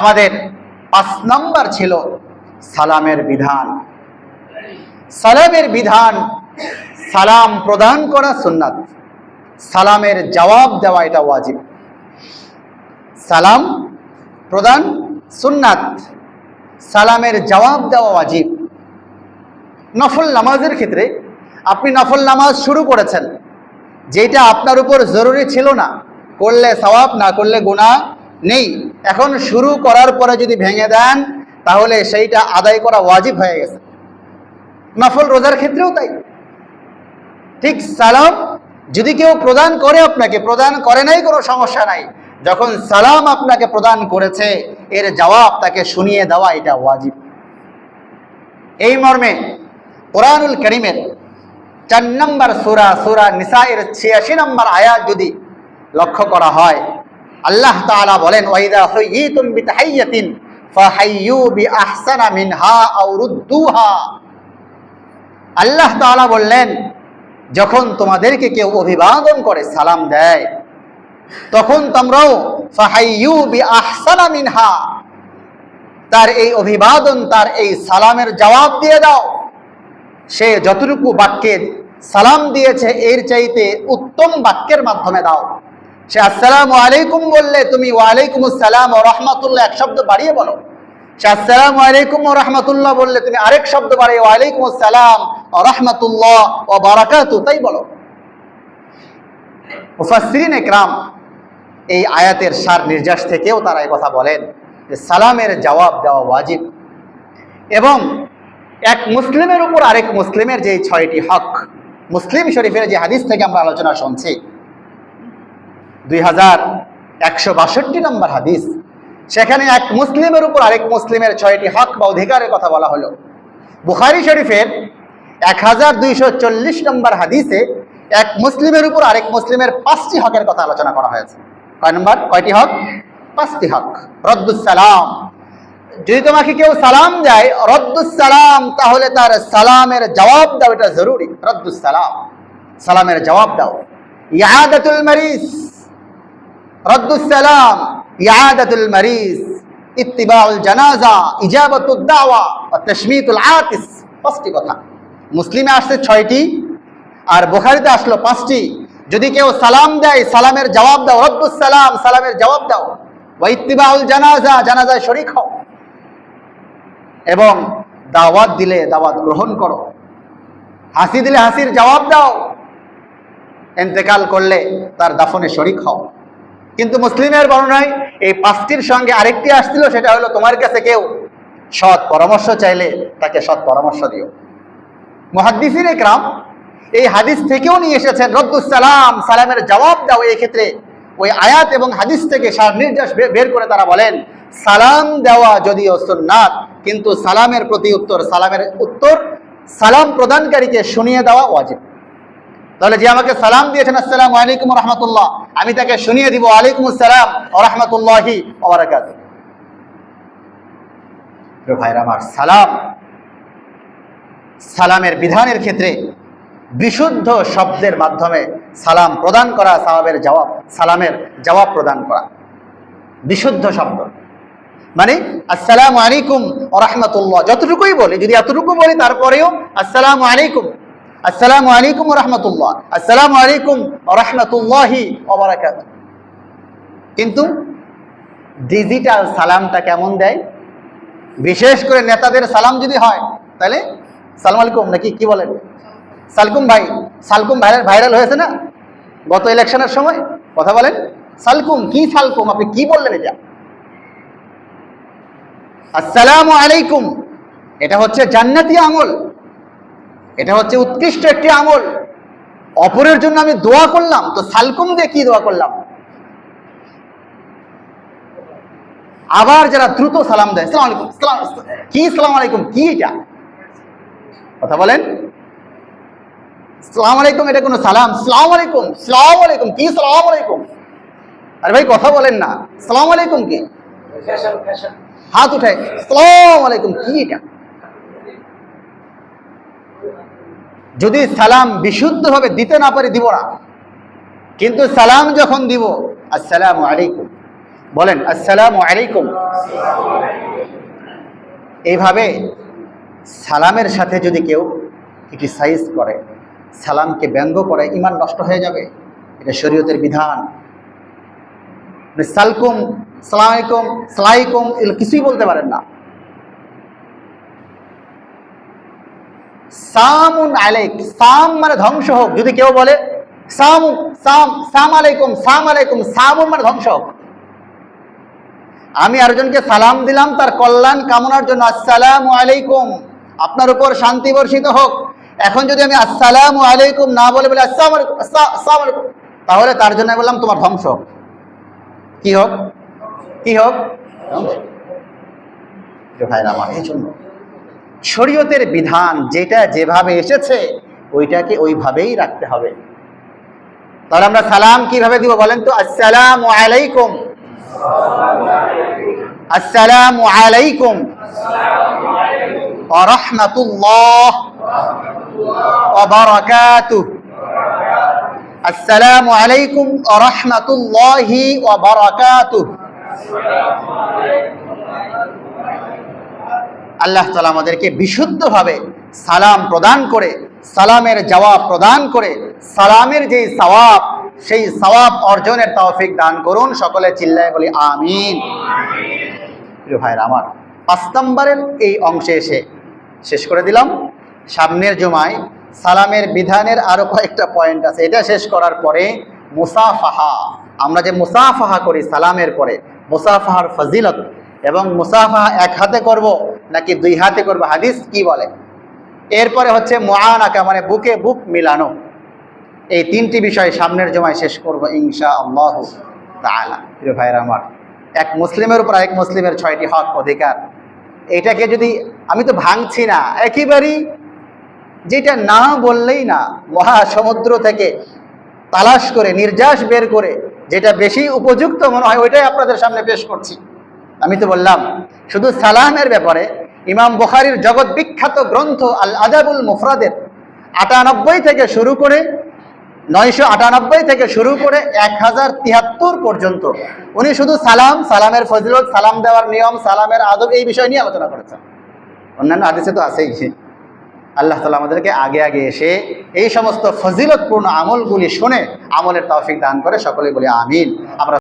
আমাদের 5 নম্বর ছিল সালামের বিধান। সালামের বিধান, সালাম প্রদান করা সুন্নাত, সালামের জবাব দেওয়া এটা ওয়াজিব। সালাম প্রদান সুন্নাত, সালামের জবাব দেওয়া ওয়াজিব। নফল নামাজের ক্ষেত্রে আপনি নফল নামাজ শুরু করেছেন, যেটা আপনার উপর জরুরি ছিল না, করলে সওয়াব, না করলে গুনাহ নেই। এখন শুরু করার পরে যদি ভেঙে দেন তাহলে সেইটা আদায় করা ওয়াজিব হয়ে গেছে। নফল রোজার ক্ষেত্রেও তাই। ঠিক সালাম যদি কেউ প্রদান করে, আপনাকে প্রদান করে নাই কোনো সমস্যা নাই, যখন সালাম আপনাকে প্রদান করেছে এর জবাব তাকে শুনিয়ে দেওয়া এটা ওয়াজিব। এই মর্মে কোরআনুল কারীমের 4 নম্বর সূরা, সূরা নিসায়ের 86 নম্বর আয়াত যদি লক্ষ্য করা হয়, আল্লাহ তাআলা বলেন, ওয়াইদা হুয়িতুম বিতাহিয়াতিন ফাহাইয়ু বিআহসানা মিনহা আও রুদ্দুহা। আল্লাহ তাআলা বললেন, যখন তোমাদেরকে কেউ অভিবাদন করে, সালাম দেয়, তখন তোমরাও ফাহাইয়ু বিআহসানা মিনহা, তার এই অভিবাদন, তার এই সালামের জবাব দিয়ে দাও। সে যতটুকু বাক্যে সালাম দিয়েছে এর চাইতে উত্তম বাক্যের মাধ্যমে দাও। সে আসসালামু আলাইকুম বললে তুমি ওয়ালাইকুম আসসালাম ওয়া রাহমাতুল্লাহ এক শব্দ বাড়িয়ে বলো। সে আসসালামু আলাইকুম ওয়া রাহমাতুল্লাহ বললে তুমি আরেক শব্দ বাড়িয়ে ওয়ালাইকুম আসসালাম ওয়া রাহমাতুল্লাহ ওয়া বারাকাতুহু তাই বলো। মুফাসসিরিন ইকরাম এই আয়াতের সার নির্যাস থেকেও তারা এই কথা বলেন যে সালামের জবাব দেওয়া ওয়াজিব, এবং এক মুসলিমের উপর আরেক মুসলিমের যে 6টি হক, মুসলিম শরীফের যে হাদিস থেকে আমরা আলোচনা শুনছি, 2162 নম্বর হাদিস, সেখানে এক মুসলিমের উপর আরেক মুসলিমের 6টি হক বা অধিকারের কথা বলা হলো। বুখারী শরীফের 1240 নম্বর হাদিসে এক মুসলিমের উপর আরেক মুসলিমের 5টি হকের কথা আলোচনা করা হয়েছে। কয় নম্বর? কয়টি হক? 5টি হক। রদ্দুস সালাম, যদি তোমাকে কেউ সালাম দেয়, রদ্দুস সালাম, তাহলে তার সালামের জবাব দাও, এটা জরুরি। রদ্দুস সালাম, সালামের জবাব দাও। ইয়াদাতুল মারিজ, রদ্দুস সালাম, ইয়াদাতুল মারিজ, ইত্তিবাউল জানাজা, ইজাবাতুদ দাওয়া ওয়া তাশমিতুল আতিস। 5টি কথা। মুসলিমে আসছে 6টি, আর বুখারীতে আসলো 5টি। যদি কেউ সালাম দেয়, সালামের জবাব দাও। রদ্দুস সালাম, সালামের জবাব দাও। ওয়া ইত্তিবাউল জানাজা, জানাজায় শরীক হও। এবং দাওয়াত দিলে দাওয়াত গ্রহণ করো। হাসি দিলে হাসির জবাব দাও। ইন্তেকাল করলে তার দাফনে শরীক হও। কিন্তু মুসলিমের বর্ণনায় এই 5টির সঙ্গে আরেকটি আসছিল, সেটা হলো তোমার কাছে কেউ সৎ পরামর্শ চাইলে তাকে সৎ পরামর্শ দিও। মুহাদ্দিসিন ইকরাম এই হাদিস থেকেও নিয়ে এসেছেন রদ্দুস সালাম, সালামের জবাব দাও। এই ক্ষেত্রে ওই আয়াত এবং হাদিস থেকে সার নির্দেশ বের করে তারা বলেন, সালাম দেওয়া যদিও সুন্নাত, কিন্তু সালামের প্রতি উত্তর, সালামের উত্তর সালাম প্রদানকারীকে শুনিয়ে দেওয়া ওয়াজিব। তাহলে যে আমাকে সালাম দিয়েছেন আসসালামু আলাইকুম ওয়া রাহমাতুল্লাহ, আমি তাকে শুনিয়ে দিব ওয়ালাইকুম আসসালাম ওয়া রাহমাতুল্লাহি ওয়া বারাকাতুহু। প্রিয় ভাইরা আমার, সালামের বিধানের ক্ষেত্রে বিশুদ্ধ শব্দের মাধ্যমে সালাম প্রদান করা, সালামের জবাব প্রদান করা। বিশুদ্ধ শব্দ মানে আসসালামু আলাইকুম ওয়া রাহমাতুল্লাহ যতটুকুই বলি, যদি এতটুকু বলি তারপরেও আসসালামু আলাইকুম, আসসালামু আলাইকুম ওয়া রাহমাতুল্লাহ, আসসালামু আলাইকুম ওয়া রাহমাতুল্লাহি ওয়া বারাকাতুহু। কিন্তু ডিজিটাল সালামটা কেমন দেয়? বিশেষ করে নেতাদের সালাম যদি হয়, তাহলে সালাম আলাইকুম নাকি কি বলেন? সালকুম ভাই, সালকুম ভাইরাল হয়েছে না গত ইলেকশনের সময়? কথা বলেন, সালকুম কি, সালকুম আপনি কি বললেন? এটা আসসালামু আলাইকুম, এটা হচ্ছে জান্নাতি আমল, এটা হচ্ছে উৎকৃষ্ট একটি আমল। অপরের জন্য আমি দোয়া করলাম, তো সালকুম দিয়ে কি দোয়া করলাম? আবার যারা দ্রুত সালাম দেয়, সালাম আলাইকুম, কি সালাম আলাইকুম কি, এটা কথা বলেন। সালাম আলাইকুম এটা কোনো সালাম? সালাম আলাইকুম, সালাম আলাইকুম কি, সালাম আলাইকুম। আরে ভাই কথা বলেন না, সালাম আলাইকুম কি? হাত উঠায় সালাম আলাইকুম কি, এটা? যদি সালাম বিশুদ্ধভাবে দিতে না পারি দিব না, কিন্তু সালাম যখন দিব আসসালামু আলাইকুম, বলেন আসসালামু আলাইকুম। এইভাবে সালামের সাথে যদি কেউ ক্রিটিসাইজ করে, সালামকে ব্যঙ্গ করে, ঈমান নষ্ট হয়ে যাবে। এটা শরীয়তের বিধান। সালকুম, সালাম আলাইকুম, সালাইকুম এগুলো কিছুই বলতে পারেন না। সামুন আলাইক, সাম মানে ধ্বংস হোক। যদি কেউ বলে সাম সাম সাম আলাইকুম, সাম আলাইকুম, সামুন মানে ধ্বংস হোক। আমি আরেকজনকে সালাম দিলাম তার কল্যাণ কামনার জন্য, আসসালামু আলাইকুম, আপনার উপর শান্তি বর্ষিত হোক। এখন যদি আমি আসসালামু আলাইকুম না বলে বলে আসসালামু আলাইকুম, আসসালামু আলাইকুম, তাহলে তার জন্য বললাম তোমার ধ্বংস হোক। কি হোক? কি হোক? ভাইরা আমার, এই জন্য শরীয়তের বিধান যেটা যেভাবে এসেছে ওইটাকে ওইভাবেই রাখতে হবে। তাহলে আমরা সালাম কিভাবে দিব বলেন তো? আসসালামু আলাইকুম, আসসালামু আলাইকুম ওয়া রাহমাতুল্লাহ ওয়া বারাকাতুহু, আসসালামু আলাইকুম ওয়া রাহমাতুল্লাহি ওয়া বারাকাতুহু। আল্লাহ তাআলা আমাদেরকে বিশুদ্ধভাবে সালাম প্রদান করে, সালামের জবাব প্রদান করে, সালামের যে সওয়াব সেই সওয়াব অর্জনের তৌফিক দান করুন। সকলে চিল্লায় বলি আমিন। প্রিয় ভাইরা আমার, 5 নম্বরের এই অংশে এসে শেষ করে দিলাম। সামনের জুমায় সালামের বিধানের আরো কয়েকটা পয়েন্ট আছে। এটা শেষ করার পরে মুসাফাহা, আমরা যে মুসাফাহা করি সালামের পরে, মুসাফাহার ফজিলত এবং মুসাফাহা এক হাতে করব নাকি 2 হাতে করব, হাদিস কি বলে। এরপরে হচ্ছে মুআনাকা মানে বুকে বুক মিলানো। এই 3টি বিষয় সামনের জমায় শেষ করব ইনশাআল্লাহ তাআলা। প্রিয় ভাইরা আমার, এক মুসলিমের উপর আরেক মুসলিমের 6টি হক অধিকার। এটাকে যদি আমি তো ভাঙছি না, একেবারেই যেটা না বললেই না, মহাসমুদ্র থেকে তালাশ করে নির্যাস বের করে যেটা বেশি উপযুক্ত মনে হয় ওইটাই আপনাদের সামনে পেশ করছি। আমি তো বললাম শুধু সালামের ব্যাপারে ইমাম বুখারীর জগৎ বিখ্যাত গ্রন্থ আল আদাবুল মুফরাদের 98 থেকে শুরু করে 998 থেকে শুরু করে 1073 পর্যন্ত উনি শুধু সালাম, সালামের ফজিলত, সালাম দেওয়ার নিয়ম, সালামের আদব এই বিষয় নিয়ে আলোচনা করেছেন। অন্যান্য হাদিসে তো আছেই। আল্লাহ তাআলা আমাদেরকে আগে আগে এসে এই সমস্ত ফজিলতপূর্ণ আমলগুলি শুনে আমলের তৌফিক দান করে। সকলে বলি আমিন। আমরা